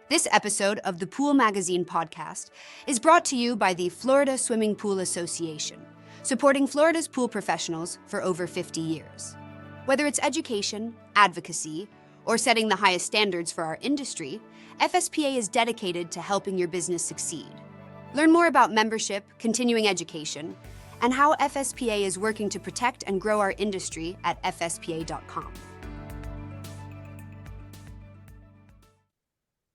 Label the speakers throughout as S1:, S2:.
S1: This episode of the Pool Magazine podcast is brought to you by the Florida Swimming Pool Association, supporting Florida's pool professionals for over 50 years. Whether it's education, advocacy, or setting the highest standards for our industry, FSPA is dedicated to helping your business succeed. Learn more about membership, continuing education, and how FSPA is working to protect and grow our industry at fspa.com.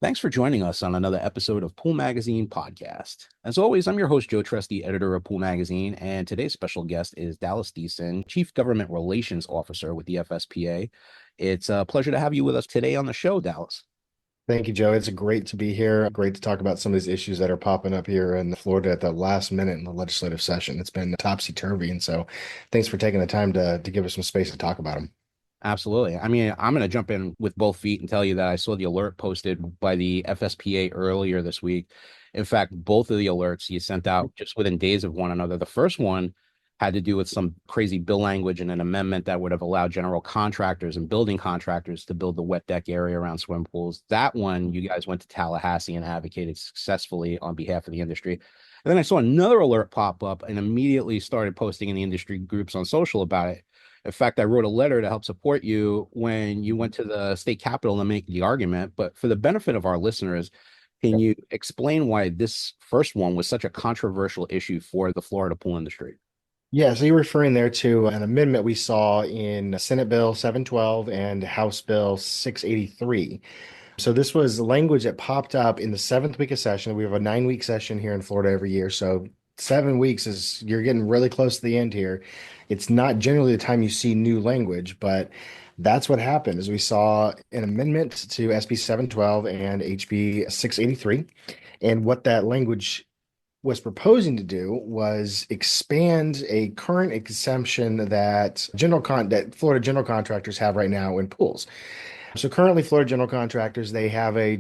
S2: Thanks for joining us on another episode of Pool Magazine Podcast. As always, I'm your host, Joe Trusty, editor of Pool Magazine, and today's special guest is Dallas Thiesen, Chief Government Relations Officer with the FSPA. It's a pleasure to have you with us today on the show, Dallas.
S3: Thank you, Joe. It's great to be here. Great to talk about some of these issues that are popping up here in Florida at the last minute in the legislative session. It's been topsy-turvy, and so thanks for taking the time to give us some space to talk about them.
S2: Absolutely. I mean, I'm going to jump in with both feet and tell you that I saw the alert posted by the FSPA earlier this week. In fact, both of the alerts you sent out just within days of one another. The first one had to do with some crazy bill language and an amendment that would have allowed general contractors and building contractors to build the wet deck area around swim pools. That one, you guys went to Tallahassee and advocated successfully on behalf of the industry. And then I saw another alert pop up and immediately started posting in the industry groups on social about it. In fact, I wrote a letter to help support you when you went to the state capitol to make the argument. But for the benefit of our listeners, can you explain why this first one was such a controversial issue for the Florida pool industry?
S3: Yeah, so you're referring there to an amendment we saw in Senate Bill 712 and House Bill 683. So this was language that popped up in the seventh week of session. We have a 9-week session here in Florida every year. So 7 weeks is you're getting really close to the end here. It's not generally the time you see new language, but that's what happened is we saw an amendment to SB 712 and HB 683. And what that language was proposing to do was expand a current exemption that Florida general contractors have right now in pools. So currently, Florida general contractors, they have a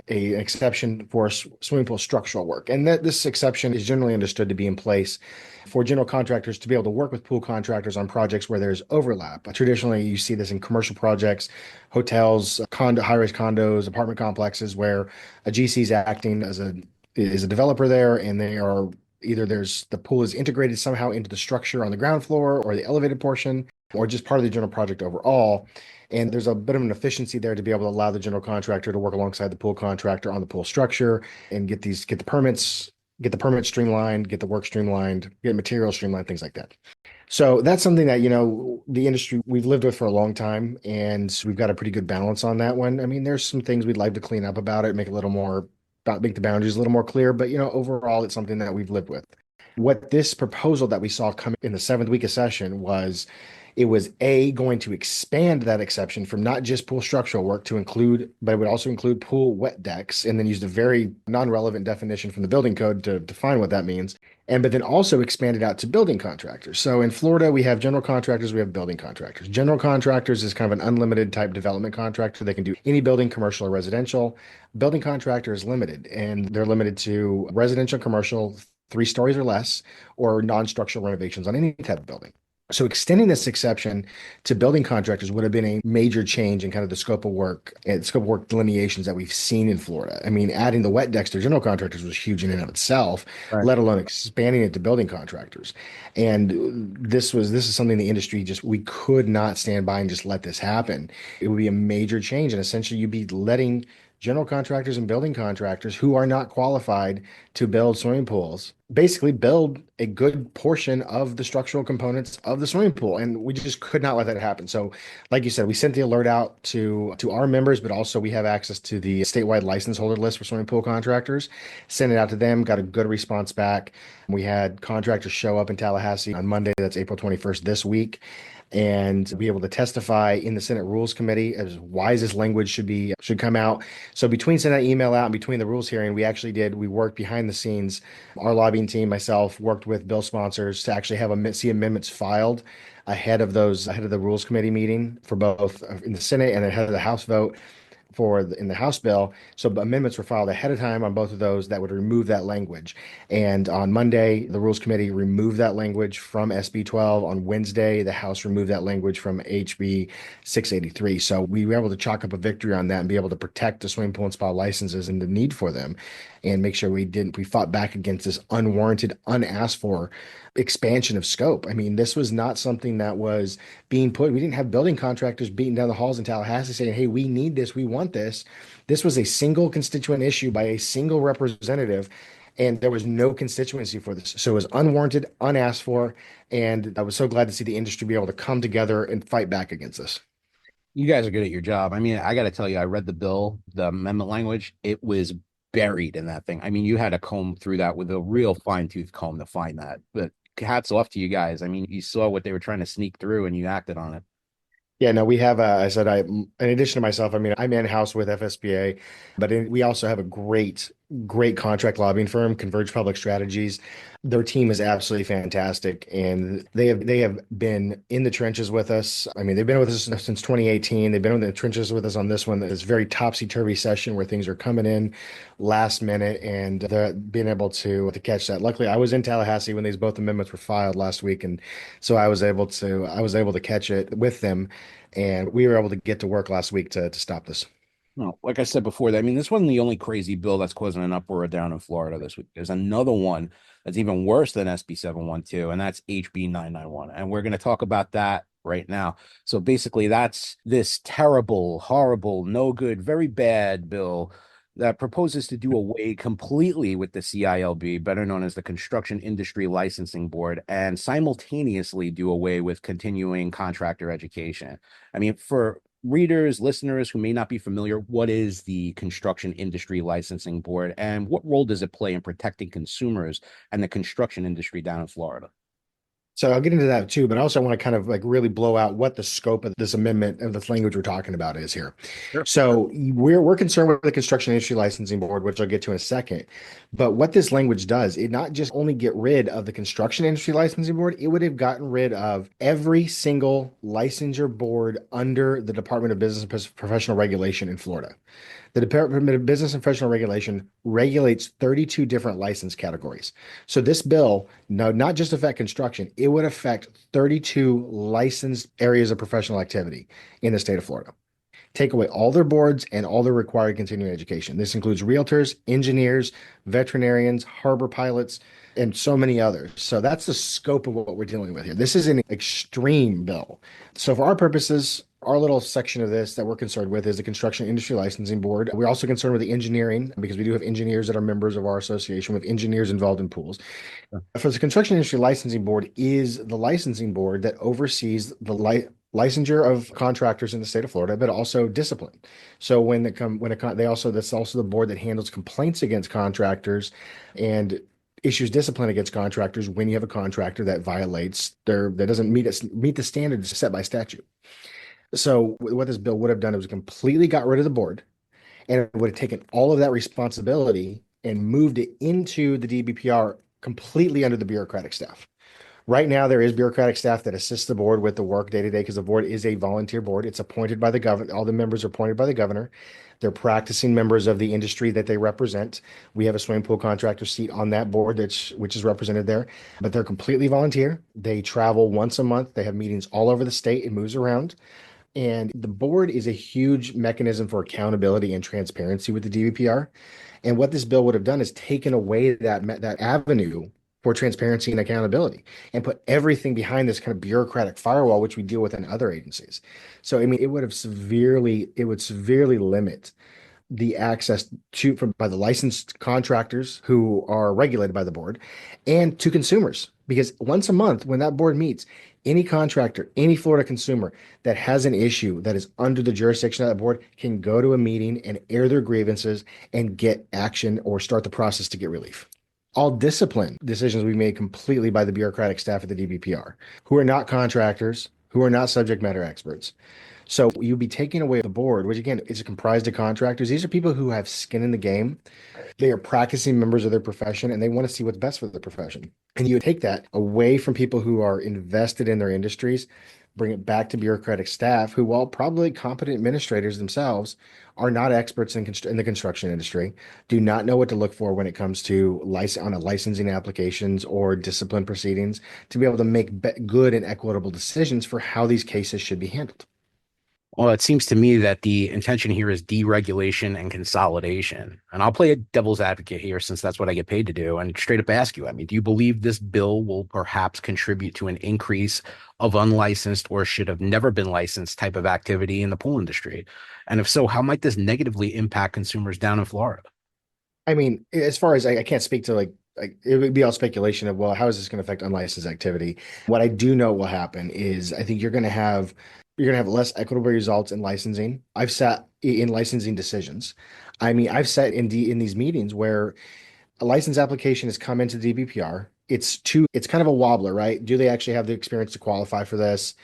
S3: exception for swimming pool structural work. And this exception is generally understood to be in place for general contractors to be able to work with pool contractors on projects where there's overlap. Traditionally, you see this in commercial projects, hotels, high-rise condos, apartment complexes, where a GC is acting as a developer there, and they are either the pool is integrated somehow into the structure on the ground floor or the elevated portion, or just part of the general project overall. And there's a bit of an efficiency there to be able to allow the general contractor to work alongside the pool contractor on the pool structure and get the permits streamlined, get the work streamlined, get materials streamlined, things like that. So that's something that, the industry we've lived with for a long time, and we've got a pretty good balance on that one. I mean, there's some things we'd like to clean up about it, make the boundaries a little more clear, but overall it's something that we've lived with. What this proposal that we saw come in the 7th week of session was, it was going to expand that exception from not just pool structural work to include, but it would also include pool wet decks, and then used a very non-relevant definition from the building code to define what that means. But then also expand it out to building contractors. So in Florida, we have general contractors, we have building contractors. General contractors is kind of an unlimited type development contractor. They can do any building, commercial or residential. Building contractor is limited, and they're limited to residential, commercial, 3 stories or less, or non-structural renovations on any type of building. So extending this exception to building contractors would have been a major change in kind of the scope of work delineations that we've seen in Florida. I mean, adding the wet decks to general contractors was huge in and of itself, right, let alone expanding it to building contractors. And this is something the industry we could not stand by and just let this happen. It would be a major change, and essentially you'd be letting general contractors and building contractors who are not qualified to build swimming pools basically build a good portion of the structural components of the swimming pool. And we just could not let that happen. So like you said, we sent the alert out to our members, but also we have access to the statewide license holder list for swimming pool contractors, sent it out to them, got a good response back. We had contractors show up in Tallahassee on Monday, that's April 21st this week, and be able to testify in the Senate Rules Committee as why this language should come out. So between sending that email out and between the rules hearing, we worked behind the scenes. Our lobbying team, myself, worked with bill sponsors to actually see amendments filed ahead of the Rules Committee meeting for both in the Senate and ahead of the House vote. in the House bill. So amendments were filed ahead of time on both of those that would remove that language. And on Monday, the Rules Committee removed that language from SB 12. On Wednesday, the House removed that language from HB 683. So we were able to chalk up a victory on that and be able to protect the swimming pool and spa licenses and the need for them, and make sure we fought back against this unwarranted, unasked for expansion of scope. I mean, this was not something that was being put. We didn't have building contractors beating down the halls in Tallahassee saying, "Hey, we need this, we want this." This was a single constituent issue by a single representative, and there was no constituency for this. So it was unwarranted, unasked for, and I was so glad to see the industry be able to come together and fight back against this.
S2: You guys are good at your job. I mean, I got to tell you, I read the bill, the amendment language. It was buried in that thing. I mean, you had to comb through that with a real fine-tooth comb to find that. But hats off to you guys. I mean, you saw what they were trying to sneak through and you acted on it.
S3: Yeah, no, we have, in addition to myself, I mean, I'm in-house with FSPA, but we also have a great contract lobbying firm, Converge Public Strategies. Their team is absolutely fantastic, and they have been in the trenches with us. I mean, they've been with us since 2018. They've been in the trenches with us on this one, this very topsy-turvy session where things are coming in last minute, and they're being able to catch that. Luckily, I was in Tallahassee when these both amendments were filed last week, and so I was able to catch it with them, and we were able to get to work last week to stop this.
S2: No, like I said before, I mean, this wasn't the only crazy bill that's causing an uproar down in Florida this week. There's another one that's even worse than SB 712, and that's HB 991. And we're going to talk about that right now. So basically, that's this terrible, horrible, no good, very bad bill that proposes to do away completely with the CILB, better known as the Construction Industry Licensing Board, and simultaneously do away with continuing contractor education. I mean, for readers, listeners who may not be familiar, what is the Construction Industry Licensing Board and what role does it play in protecting consumers and the construction industry down in Florida?
S3: So I'll get into that too, but I also want to kind of like really blow out what the scope of this amendment of this language we're talking about is here.
S2: Sure.
S3: So we're concerned with the Construction Industry Licensing Board, which I'll get to in a second. But what this language does, it not just only get rid of the Construction Industry Licensing Board, it would have gotten rid of every single licensure board under the Department of Business and Professional Regulation in Florida. The Department of Business and Professional Regulation regulates 32 different license categories. So this bill, no, not just affect construction, it would affect 32 licensed areas of professional activity in the state of Florida. Take away all their boards and all their required continuing education. This includes realtors, engineers, veterinarians, harbor pilots, and so many others. So that's the scope of what we're dealing with here. This is an extreme bill. So for our purposes, our little section of this that we're concerned with is the Construction Industry Licensing Board. We're also concerned with the engineering because we do have engineers that are members of our association with engineers involved in pools. For the Construction Industry Licensing Board is the licensing board that oversees the licensure of contractors in the state of Florida, but also discipline. So that's also the board that handles complaints against contractors and issues discipline against contractors when you have a contractor that violates that doesn't meet the standards set by statute. So what this bill would have done is completely got rid of the board, and it would have taken all of that responsibility and moved it into the DBPR completely under the bureaucratic staff. Right now, there is bureaucratic staff that assists the board with the work day to day because the board is a volunteer board. It's appointed by the governor. All the members are appointed by the governor. They're practicing members of the industry that they represent. We have a swimming pool contractor seat on that board, which is represented there, but they're completely volunteer. They travel once a month. They have meetings all over the state. It moves around. And the board is a huge mechanism for accountability and transparency with the DBPR. And what this bill would have done is taken away that avenue for transparency and accountability and put everything behind this kind of bureaucratic firewall, which we deal with in other agencies. So, I mean, it would severely limit the access by the licensed contractors who are regulated by the board and to consumers. Because once a month, when that board meets, any contractor, any Florida consumer that has an issue that is under the jurisdiction of that board can go to a meeting and air their grievances and get action or start the process to get relief. All discipline decisions will be made completely by the bureaucratic staff at the DBPR, who are not contractors, who are not subject matter experts. So you'll be taking away the board, which again is comprised of contractors. These are people who have skin in the game. They are practicing members of their profession and they want to see what's best for the profession. And you take that away from people who are invested in their industries. bring it back to bureaucratic staff who, while probably competent administrators themselves, are not experts in the construction industry, do not know what to look for when it comes to on a licensing applications or discipline proceedings to be able to make good and equitable decisions for how these cases should be handled.
S2: Well, it seems to me that the intention here is deregulation and consolidation. And I'll play a devil's advocate here since that's what I get paid to do and straight up ask you, I mean, do you believe this bill will perhaps contribute to an increase of unlicensed or should have never been licensed type of activity in the pool industry? And if so, how might this negatively impact consumers down in Florida?
S3: I mean, as far as I can't speak to like it would be all speculation of, well, how is this going to affect unlicensed activity? What I do know will happen is I think you're going to have less equitable results in licensing. I've sat in licensing decisions. I mean, I've sat in these meetings where a license application has come into the DBPR. It's kind of a wobbler, right? Do they actually have the experience to qualify for this?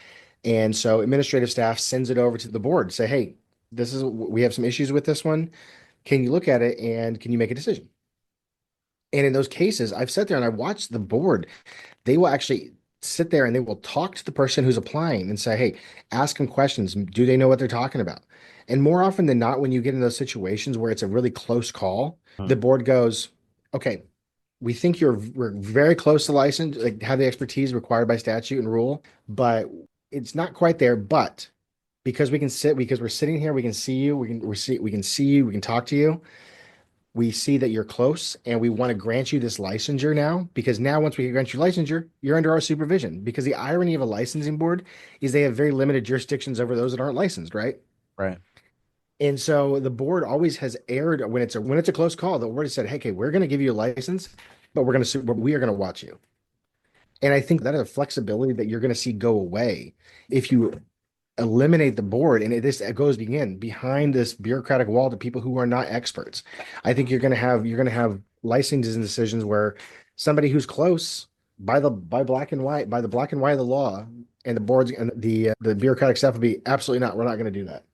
S3: And so administrative staff sends it over to the board, say, hey, we have some issues with this one. Can you look at it and can you make a decision? And in those cases, I've sat there and I've watched the board. They will actually sit there and they will talk to the person who's applying and say, hey, ask them questions. Do they know what they're talking about? And more often than not, when you get in those situations where it's a really close call, the board goes, okay, we think we're very close to license, like have the expertise required by statute and rule, but it's not quite there. But because we're sitting here, we can see you, we can see you, we can talk to you. We see that you're close and we want to grant you this licensure now because now once we grant you licensure, you're under our supervision. Because the irony of a licensing board is they have very limited jurisdictions over those that aren't licensed, right?
S2: Right.
S3: And so the board always has erred when it's a close call. The board has said, hey, okay, we're going to give you a license, but we are going to watch you. And I think that is a flexibility that you're going to see go away if you eliminate the board and it goes behind this bureaucratic wall to people who are not experts. I think you're going to have licenses and decisions where somebody who's close by the black and white of the law and the boards and the bureaucratic stuff would be absolutely not. We're not going to do that.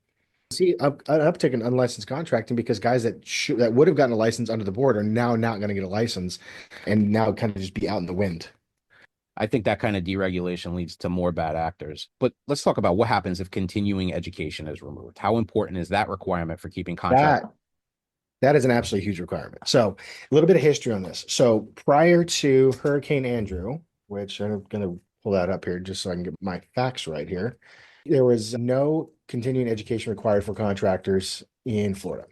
S3: See an uptick in unlicensed contracting because guys that would have gotten a license under the board are now not going to get a license and now kind of just be out in the wind.
S2: I think that kind of deregulation leads to more bad actors. But let's talk about what happens if continuing education is removed. How important is that requirement for keeping contracts?
S3: That is an absolutely huge requirement. So a little bit of history on this. So prior to Hurricane Andrew, which I'm going to pull that up here just so I can get my facts right here, there was no continuing education required for contractors in Florida.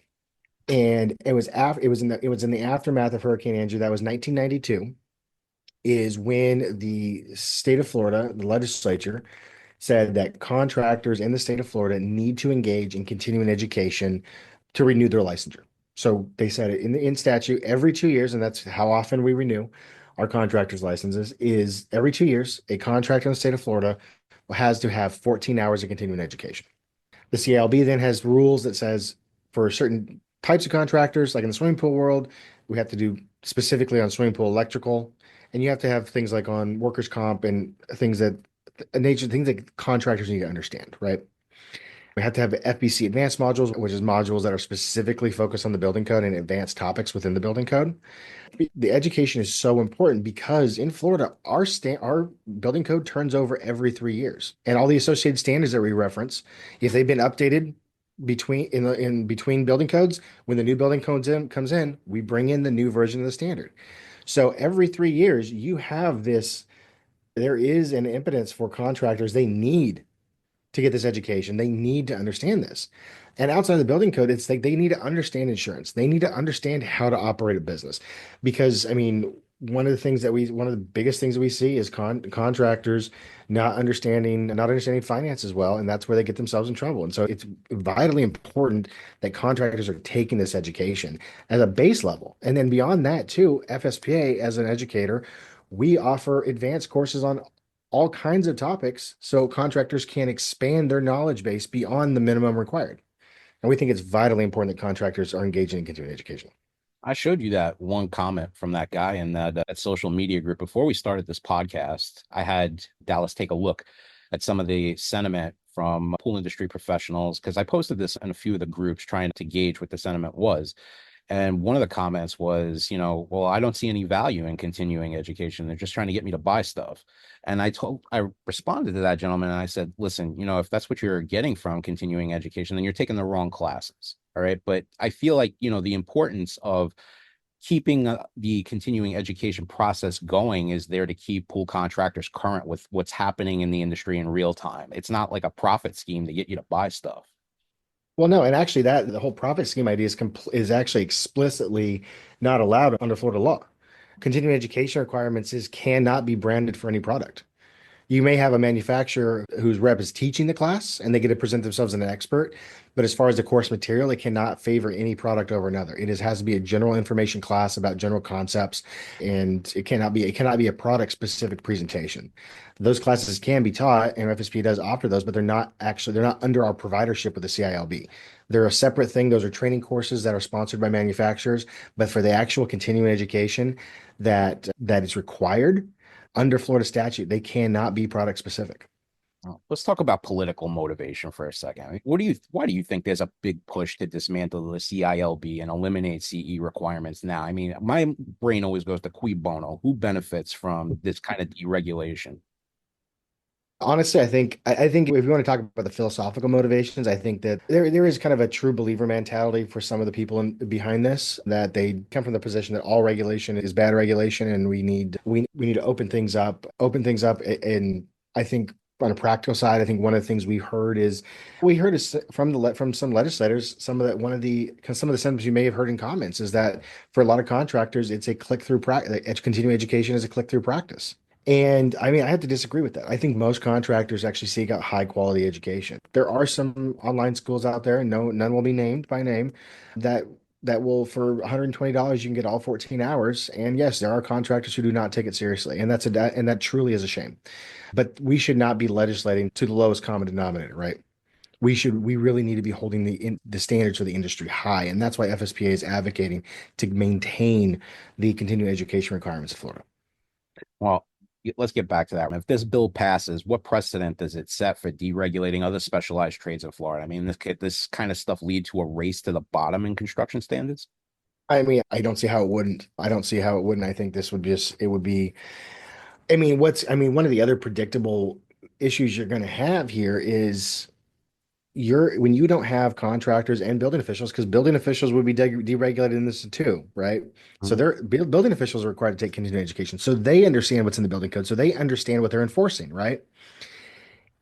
S3: And it was in the aftermath of Hurricane Andrew. That was 1992. Is when the state of Florida, the legislature, said that contractors in the state of Florida need to engage in continuing education to renew their licensure. So they said it in statute every 2 years, and that's how often we renew our contractors' licenses, is every 2 years, a contractor in the state of Florida has to have 14 hours of continuing education. The CILB then has rules that says for certain types of contractors, like in the swimming pool world, we have to do specifically on swimming pool electrical, and you have to have things like on workers' comp and things that contractors need to understand, right? We have to have FBC advanced modules, which is modules that are specifically focused on the building code and advanced topics within the building code. The education is so important because in Florida, our building code turns over every 3 years, and all the associated standards that we reference, if they've been updated between building codes, when the new building code comes in, we bring in the new version of the standard. So every 3 years, there is an impotence for contractors. They need to get this education. They need to understand this. And outside of the building code, it's like they need to understand insurance. They need to understand how to operate a business. Because, I mean, one of the biggest things that we see is contractors not understanding finances well, and that's where they get themselves in trouble. And so it's vitally important that contractors are taking this education as a base level. And then beyond that too, FSPA as an educator, we offer advanced courses on all kinds of topics so contractors can expand their knowledge base beyond the minimum required. And we think it's vitally important that contractors are engaging in continuing education.
S2: I showed you that one comment from that guy in that social media group before we started this podcast. I had Dallas take a look at some of the sentiment from pool industry professionals because I posted this in a few of the groups trying to gauge what the sentiment was. And one of the comments was, well, I don't see any value in continuing education. They're just trying to get me to buy stuff. And I responded to that gentleman and I said, listen, if that's what you're getting from continuing education, then you're taking the wrong classes. All right. But I feel like, the importance of keeping the continuing education process going is there to keep pool contractors current with what's happening in the industry in real time. It's not like a profit scheme to get you to buy stuff.
S3: Well, no, and actually that the whole profit scheme idea is actually explicitly not allowed under Florida law. Continuing education requirements cannot be branded for any product. You may have a manufacturer whose rep is teaching the class and they get to present themselves as an expert. But as far as the course material, it cannot favor any product over another. Has to be a general information class about general concepts, and it cannot be a product specific presentation. Those classes can be taught, and FSP does offer those, but they're not under our providership with the CILB. They're a separate thing. Those are training courses that are sponsored by manufacturers, but for the actual continuing education that is required under Florida statute, they cannot be product specific.
S2: Let's talk about political motivation for a second. I mean, why do you think there's a big push to dismantle the CILB and eliminate CE requirements now? I mean, my brain always goes to cui bono. Who benefits from this kind of deregulation?
S3: Honestly, I think if you want to talk about the philosophical motivations, I think that there is kind of a true believer mentality for some of the people behind this, that they come from the position that all regulation is bad regulation, and we need to open things up. And I think on a practical side, I think one of the things we heard is from some legislators, some of the sentiments you may have heard in comments is that for a lot of contractors, it's a click-through practice. Continuing education is a click-through practice. And I mean, I have to disagree with that. I think most contractors actually seek out high quality education. There are some online schools out there, and no, none will be named by name, that will, for $120 you can get all 14 hours. And yes, there are contractors who do not take it seriously, and that truly is a shame. But we should not be legislating to the lowest common denominator, right? We really need to be holding the standards for the industry high, and that's why FSPA is advocating to maintain the continuing education requirements of Florida.
S2: Well, let's get back to that. If this bill passes, what precedent does it set for deregulating other specialized trades in Florida? I mean, this kind of stuff lead to a race to the bottom in construction standards?
S3: I mean, I don't see how it wouldn't. I don't see how it wouldn't. I think it would be, one of the other predictable issues you're going to have here is when you don't have contractors and building officials, because building officials would be deregulated in this too, right? So
S2: Mhm.
S3: building officials are required to take continuing education. So they understand what's in the building code. So they understand what they're enforcing, right?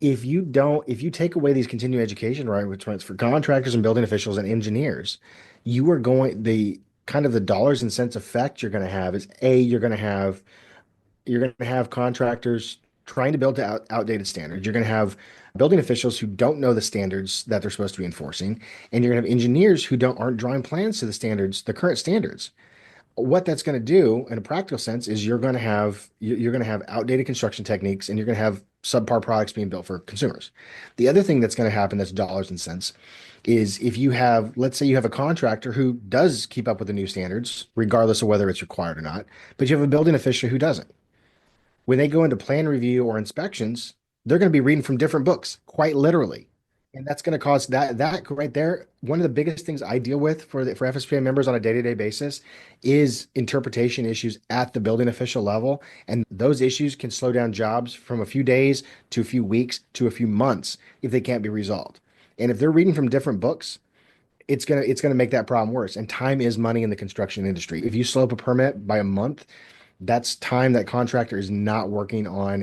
S3: If you take away these continuing education requirements for contractors and building officials and engineers, you are going the kind of the dollars and cents effect you're going to have is you're going to have contractors trying to build to outdated standards. You're going to have building officials who don't know the standards that they're supposed to be enforcing, and you're going to have engineers who aren't drawing plans to the current standards. What that's going to do in a practical sense is you're going to have outdated construction techniques, and you're going to have subpar products being built for consumers. The other thing that's going to happen that's dollars and cents is let's say you have a contractor who does keep up with the new standards, regardless of whether it's required or not, but you have a building official who doesn't. When they go into plan review or inspections, they're going to be reading from different books, quite literally. And that's going to cause that right there. One of the biggest things I deal with for FSPA members on a day-to-day basis is interpretation issues at the building official level. And those issues can slow down jobs from a few days to a few weeks to a few months if they can't be resolved. And if they're reading from different books, it's gonna make that problem worse. And time is money in the construction industry. If you slow up a permit by a month, that's time that contractor is not working on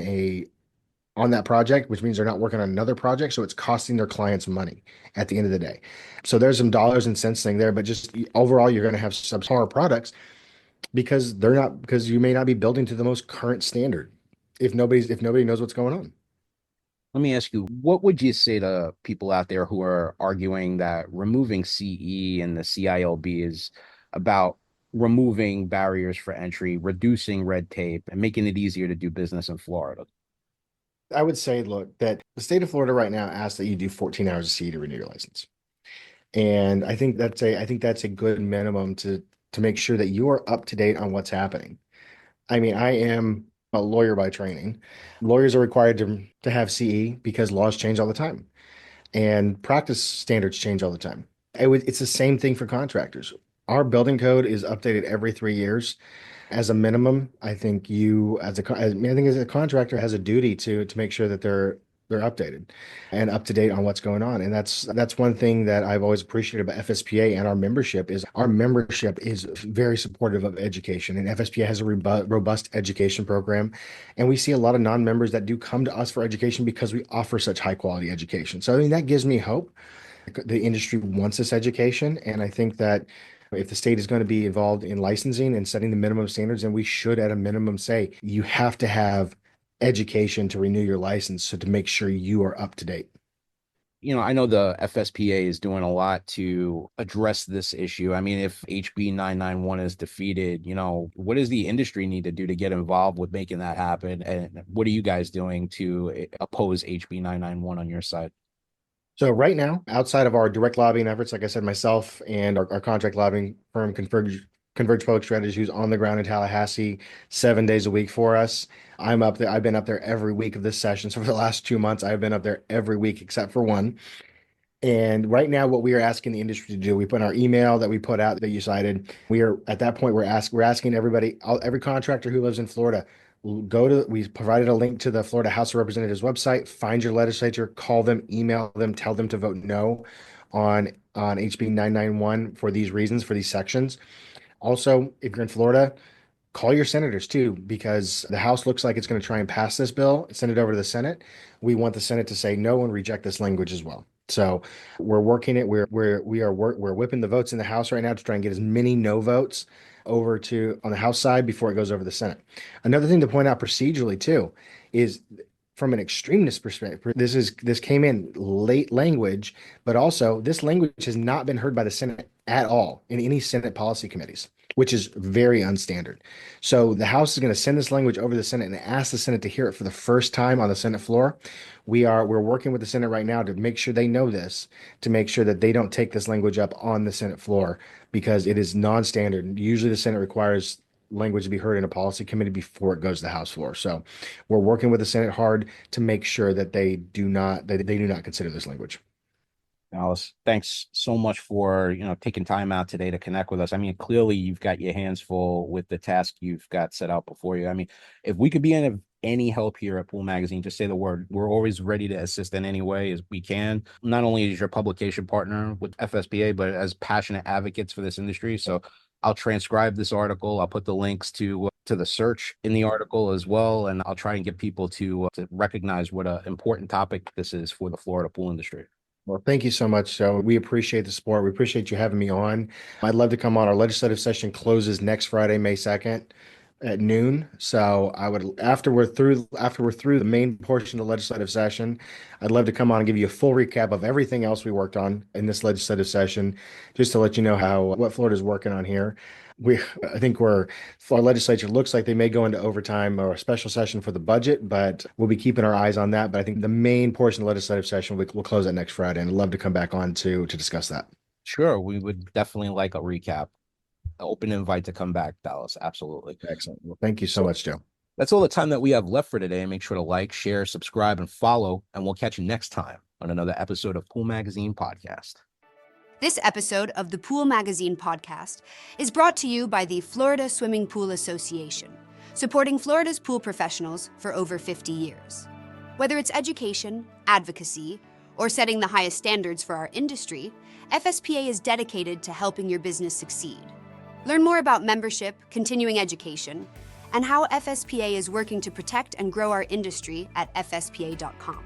S3: that project, which means they're not working on another project. So it's costing their clients money at the end of the day. So there's some dollars and cents thing there, but just overall, you're going to have subpar products because you may not be building to the most current standard if nobody knows what's going on.
S2: Let me ask you, what would you say to people out there who are arguing that removing CE and the CILB is about removing barriers for entry, reducing red tape, and making it easier to do business in Florida?
S3: I would say, look, that the state of Florida right now asks that you do 14 hours of CE to renew your license. And I think that's a good minimum to make sure that you are up to date on what's happening. I mean, I am a lawyer by training. Lawyers are required to have CE because laws change all the time and practice standards change all the time. It's the same thing for contractors. Our building code is updated every 3 years. As a minimum, I think you, I mean, I think as a contractor, has a duty to make sure that they're updated and up to date on what's going on. And that's one thing that I've always appreciated about FSPA and our membership is very supportive of education. And FSPA has a robust education program. And we see a lot of non-members that do come to us for education because we offer such high quality education. So I mean, that gives me hope. The industry wants this education, and I think that if the state is going to be involved in licensing and setting the minimum standards, then we should at a minimum say you have to have education to renew your license, so to make sure you are up to date.
S2: I know the FSPA is doing a lot to address this issue. I mean, if HB 991 is defeated, what does the industry need to do to get involved with making that happen? And what are you guys doing to oppose HB 991 on your side?
S3: So right now, outside of our direct lobbying efforts, like I said, myself and our contract lobbying firm, Converge Public Strategy, who's on the ground in Tallahassee 7 days a week for us. I'm up there. I've been up there every week of this session. So for the last 2 months, I've been up there every week except for one. And right now, what we are asking the industry to do, we put in our email that we put out that you cited. We are at that point. We're asking everybody, every contractor who lives in Florida, we provided a link to the Florida House of Representatives website. Find your legislature, call them, email them, tell them to vote no on HB 991 for these reasons, for these sections. Also, if you're in Florida, call your senators too, because the House looks like it's going to try and pass this bill, send it over to the Senate. We want the Senate to say no and reject this language as well. So we're working it. We're whipping the votes in the House right now to try and get as many no votes over to on the House side before it goes over the Senate. Another thing to point out procedurally too is from an extremist perspective, this came in late language, but also this language has not been heard by the Senate at all in any Senate policy committees, which is very unstandard. So the House is going to send this language over to the Senate and ask the Senate to hear it for the first time on the Senate floor. We're working with the Senate right now to make sure they know this, to make sure that they don't take this language up on the Senate floor because it is non-standard. Usually the Senate requires language to be heard in a policy committee before it goes to the House floor. So we're working with the Senate hard to make sure that they do not consider this language.
S2: Dallas, thanks so much for taking time out today to connect with us. I mean, clearly you've got your hands full with the task you've got set out before you. I mean, if we could be in any help here at Pool Magazine, just say the word. We're always ready to assist in any way as we can. Not only as your publication partner with FSPA, but as passionate advocates for this industry. So I'll transcribe this article. I'll put the links to the search in the article as well, and I'll try and get people to recognize what an important topic this is for the Florida pool industry.
S3: Well, thank you so much, Joe. We appreciate the support. We appreciate you having me on. I'd love to come on. Our legislative session closes next Friday, May 2nd at noon. So after we're through the main portion of the legislative session, I'd love to come on and give you a full recap of everything else we worked on in this legislative session, just to let you know what Florida's working on here. I think our legislature looks like they may go into overtime or a special session for the budget, but we'll be keeping our eyes on that. But I think the main portion of the legislative session we'll close that next Friday, and I'd love to come back on to discuss that.
S2: Sure, we would definitely like a recap. Open invite to come back, Dallas. Absolutely.
S3: Excellent. Well, thank you so much, Joe.
S2: That's all the time that we have left for today. Make sure to like, share, subscribe, and follow, and we'll catch you next time on another episode of Pool Magazine Podcast.
S1: This episode of the Pool Magazine Podcast is brought to you by the Florida Swimming Pool Association, supporting Florida's pool professionals for over 50 years. Whether it's education, advocacy, or setting the highest standards for our industry, FSPA is dedicated to helping your business succeed. Learn more about membership, continuing education, and how FSPA is working to protect and grow our industry at fspa.com.